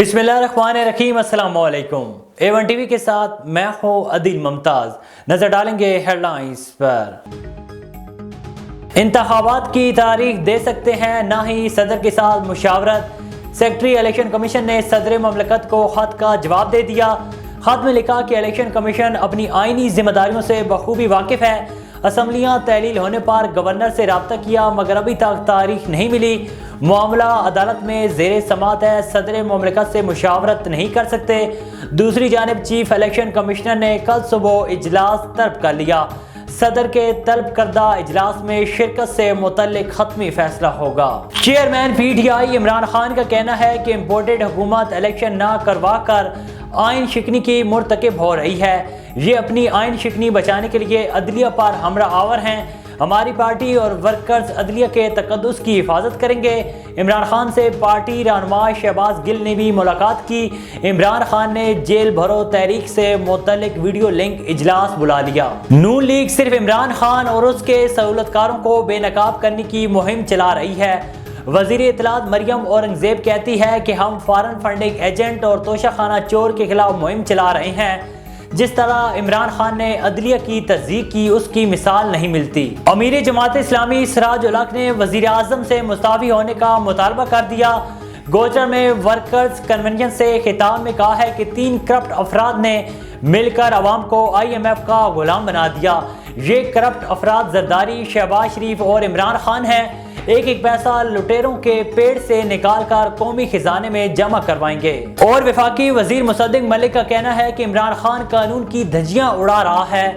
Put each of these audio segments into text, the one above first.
बिस्मिल्लाहिर्रहमानिर्रहीम, अस्सलाम वालेकुम। A1 टीवी के साथ मैं हूँ अदिल मुमताज। नजर डालेंगे हेडलाइंस पर। इंतखाबात की तारीख दे सकते हैं, ना ही सदर के साथ मुशावरत। सेक्रेटरी इलेक्शन कमीशन ने सदर ममलकत को खत का जवाब दे दिया। खत में लिखा कि इलेक्शन कमीशन अपनी आईनी जिम्मेदारियों से बखूबी वाकिफ है। असम्बलियाँ तहलील होने पर गवर्नर से रब्ता किया मगर अभी तक तारीख नहीं मिली। मामला अदालत में ज़ेरे समात है, सदर ममलकत से मुशावरत नहीं कर सकते। दूसरी जानिब चीफ इलेक्शन कमिश्नर ने कल सुबह इजलास तलब कर लिया। सदर के तलब करदा इजलास में शिरकत से मुतल्लिक खत्मी फैसला होगा। चेयरमैन PTI इमरान खान का कहना है कि इम्पोर्टेड हुकूमत इलेक्शन ना करवा कर आइन शिकनी की मुर्तकिब हो रही है। ये अपनी आइन शिकनी बचाने के लिए अदलिया पर हमरा आवर हैं। हमारी पार्टी और वर्कर्स अदलिया के तकद्दुस की हिफाजत करेंगे। इमरान खान से पार्टी रहनुमा शहबाज गिल ने भी मुलाकात की। इमरान खान ने जेल भरो तहरीक से मुतल्लिक वीडियो लिंक इजलास बुला लिया। नून लीग सिर्फ इमरान खान और उसके सहूलतकारों को बेनकाब करने की मुहिम चला रही है। वज़ीर इत्तलात मरियम औरंगजेब कहती है कि हम फॉरेन फंडिंग एजेंट और तोशाखाना चोर के खिलाफ मुहिम चला रहे हैं। जिस तरह इमरान खान ने अदलिया की तस्दीक की, उसकी मिसाल नहीं मिलती। अमीर जमात इस्लामी सिराज उल हक ने वज़ीर आज़म से मुस्ताफ़ी होने का मुतालबा कर दिया। गोचर में वर्कर्स कन्वेंशन से खिताब में कहा है कि 3 करप्ट अफराद ने मिलकर अवाम को IMF का गुलाम बना दिया। ये करप्ट अफराद जरदारी, शहबाज शरीफ और इमरान खान हैं। एक एक पैसा लुटेरों के पेड़ से निकाल कर कौमी खजाने में जमा करवाएंगे। और वफाकी वजीर मुसद्दिक मलिक का कहना है कि इमरान खान कानून की धज्जियां उड़ा रहा है,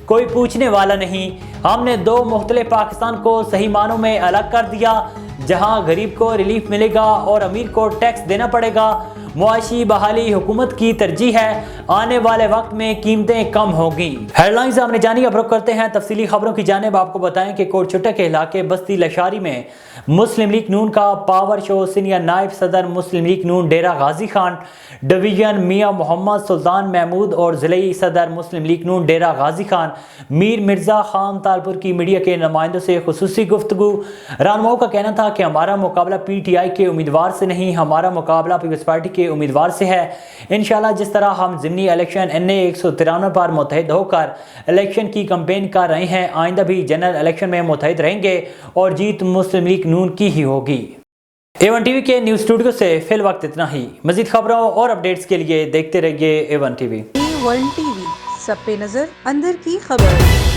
कोई पूछने वाला नहीं। हमने 2 मुख्तलिफ पाकिस्तान को सही मानों में अलग कर दिया, जहां गरीब को रिलीफ मिलेगा और अमीर को टैक्स देना पड़ेगा। मुआशी बहाली हुकूमत की तरजीह है, आने वाले वक्त में कीमतें कम होगी। हेडलाइंस आपने जानी, अब रुख करते हैं तफसीली खबरों की जानिब। आपको बताएं कि कोटचुट्टा के इलाके बस्ती लशारी में मुस्लिम लीग नून का पावर शो सीनियर नायब सदर मुस्लिम लीग नून डेरा गाजी खान डिवीजन मियाँ मोहम्मद सुल्तान महमूद और ज़िले सदर मुस्लिम लीग नून डेरा गाजी खान मीर मिर्ज़ा खान तालपुर की मीडिया के नुमाइंदों से खुसूसी गुफ्तगू। रहनुमाओं का कहना था कि हमारा मुकाबला PTI के उम्मीदवार से नहीं, हमारा मुकाबला पीपल्स पार्टी के उम्मीदवार से है। इंशाल्लाह जिस तरह हम ज़िमनी इलेक्शन NA 193 पर मुतहद होकर इलेक्शन की कैंपेन कर रहे हैं, आइंदा भी जनरल इलेक्शन में मुतहद रहेंगे और जीत मुस्लिम लीग नून की ही होगी। A1 टीवी के न्यूज़ स्टूडियो से फिल वक्त इतना ही। मज़ीद खबरों और अपडेट्स के लिए देखते रहिए A1 टीवी। A1 टीवी, सब पे नजर, अंदर की खबर।